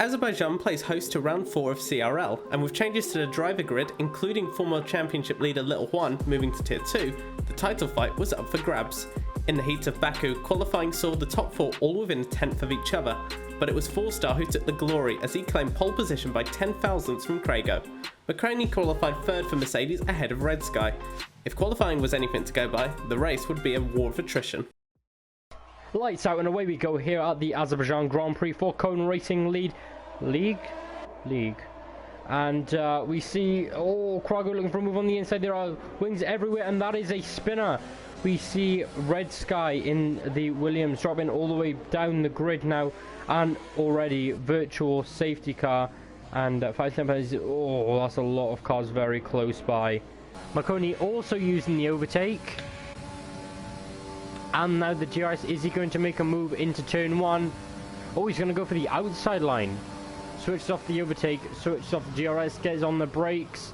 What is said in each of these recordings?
Azerbaijan plays host to round 4 of CRL, and with changes to the driver grid, including former championship leader Little Juan moving to tier 2, the title fight was up for grabs. In the heat of Baku, qualifying saw the top 4 all within a tenth of each other, but it was 4-star who took the glory as he claimed pole position by 10 thousandths from Crago. McCraney qualified 3rd for Mercedes ahead of Red Sky. If qualifying was anything to go by, the race would be a war of attrition. Lights out and away we go here at the Azerbaijan Grand Prix for Cone Racing League. And we see, Crago looking for a move on the inside. There are wings everywhere, and that is a spinner. We see Red Sky in the Williams dropping all the way down the grid now, and already virtual safety car. And 5 tenths, that's a lot of cars very close by. Marconi also using the overtake. And now the GRS, is he going to make a move into turn 1? Oh, he's going to go for the outside line. Switches off the overtake, switches off the GRS, gets on the brakes,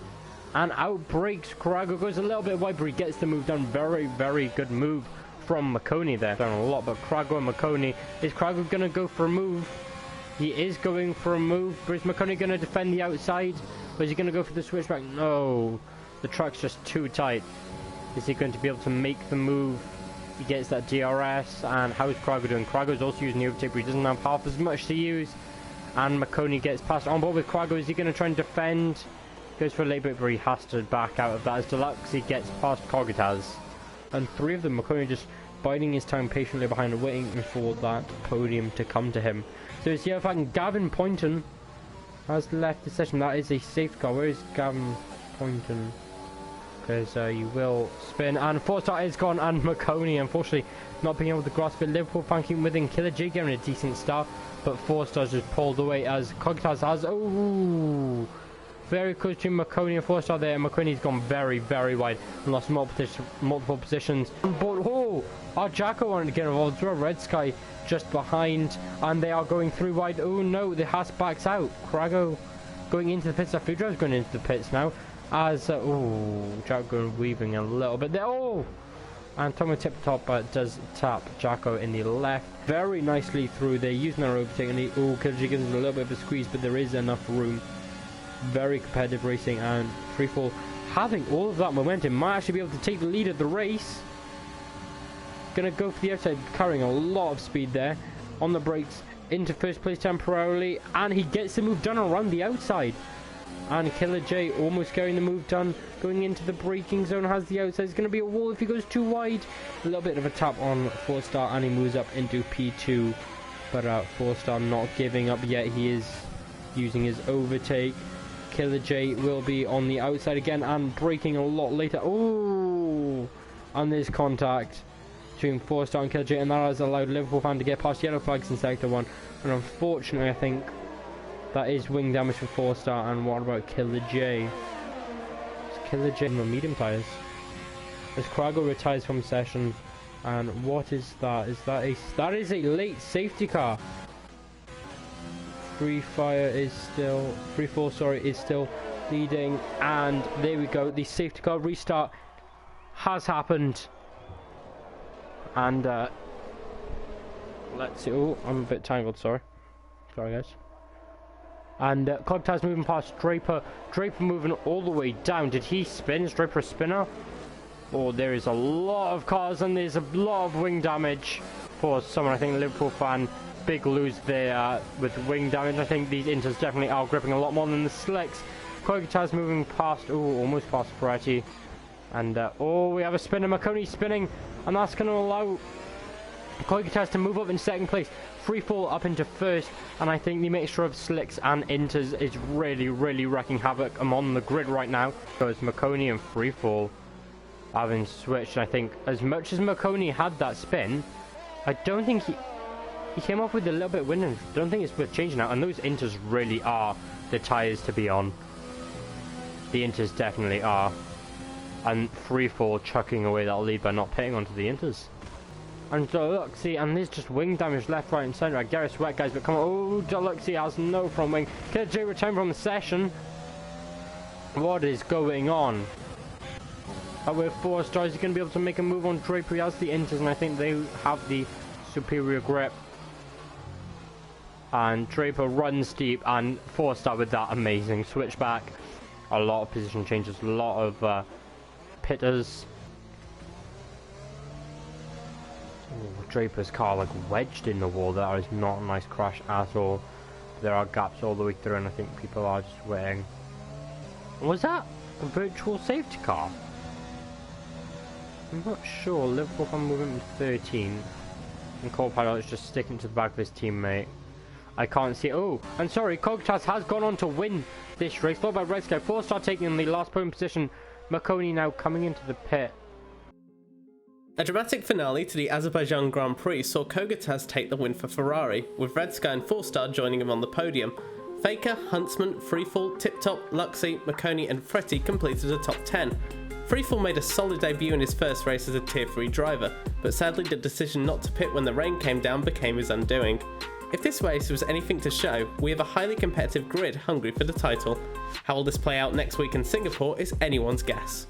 and out brakes Crago. Goes a little bit wide, but he gets the move done. Very, very good move from Marconi there. Done a lot, but Crago and Marconi. Is Crago going to go for a move? He is going for a move, but is Marconi going to defend the outside? Or is he going to go for the switchback? No, the track's just too tight. Is he going to be able to make the move? He gets that DRS, and how is Crago doing? Crago's also using the overtake, but he doesn't have half as much to use. And Marconi gets passed on board with Crago. Is he going to try and defend? Goes for a late bit, but he has to back out of that as Deluxe gets past Kogataz. And 3 of them, Marconi just biding his time patiently behind and waiting for that podium to come to him. So it's yellow flag, and Gavin Poynton has left the session. That is a safety car. Where is Gavin Poynton? Because you will spin, and 4-star is gone, and Marconi unfortunately not being able to grasp it. Liverpool thanking within Killer J getting a decent start, but 4-stars just pulled away as Kogataz has very close to Marconi and 4-star there. Marconi's gone very, very wide and lost multiple positions. But our Jacko wanted to get involved. Through a Red Sky just behind, and they are going through wide. Oh no, the Haas backs out. Crago going into the pits. Fudra's going into the pits now. As Jacko weaving a little bit there. And Tomo tip top does tap Jacko in the left very nicely through there, using their overtake, and Killer gives him a little bit of a squeeze, but there is enough room. Very competitive racing, and Freefall having all of that momentum might actually be able to take the lead of the race. Gonna go for the outside, carrying a lot of speed there on the brakes into first place temporarily, and he gets the move done around the outside. And Killer J almost getting the move done, going into the braking zone, has the outside. It's going to be a wall if he goes too wide. A little bit of a tap on 4-star, and he moves up into P2. But 4-star not giving up yet. He is using his overtake. Killer J will be on the outside again and braking a lot later. And there's contact between 4-star and Killer J, and that has allowed Liverpool fan to get past yellow flags in sector 1. And unfortunately, I think that is wing damage for 4-star. And what about Killer J? It's Killer J on the medium tyres as Crago retires from session. And what is that? That is a late safety car. Free Fall is still leading, and there we go. The safety car restart has happened. And let's see. I'm a bit tangled. Sorry guys. And Kogataz moving past Draper. Draper moving all the way down. Did he spin? Is Draper a spinner? There is a lot of cars, and there's a lot of wing damage for someone. I think Liverpool fan, big lose there with wing damage. I think these Inters definitely are gripping a lot more than the Slicks. Kogataz moving past, almost past Ferretti. And we have a spinner, Marconi spinning, and that's going to allow Kogataz to move up in second place. Freefall up into first, and I think the mixture of Slicks and Inters is really, really wrecking havoc on the grid right now. So it's Marconi and Freefall having switched. I think as much as Marconi had that spin, I don't think he came off with a little bit of wind, and I don't think it's worth changing out. And those Inters really are the tyres to be on. The Inters definitely are. And Freefall chucking away that lead by not pitting onto the Inters. And Deluxy, and there's just wing damage left, right, and centre. I guess wet guys, but come on. Deluxy has no front wing. Killer J return from the session. What is going on? With 4-stars, he's going to be able to make a move on Draper. He has the Inters, and I think they have the superior grip. And Draper runs deep, and 4-star with that amazing switchback. A lot of position changes, a lot of pitters. Ooh, Draper's car like wedged in the wall. That is not a nice crash at all. There are gaps all the way through, and I think people are just waiting. Was that a virtual safety car? I'm not sure. Liverpool can move him to 13. And Copilot is just sticking to the back of his teammate. I can't see. Oh, I'm sorry. Cogtas has gone on to win this race. Followed by Red Sky. 4-star taking the last podium position. Marconi now coming into the pit. A dramatic finale to the Azerbaijan Grand Prix saw Cogtas take the win for Ferrari, with Red Sky and 4-star joining him on the podium. Faker, Huntsman, Freefall, Tip Top, Luxy, Marconi and Fretti completed the top 10. Freefall made a solid debut in his first race as a Tier 3 driver, but sadly the decision not to pit when the rain came down became his undoing. If this race was anything to show, we have a highly competitive grid hungry for the title. How will this play out next week in Singapore is anyone's guess.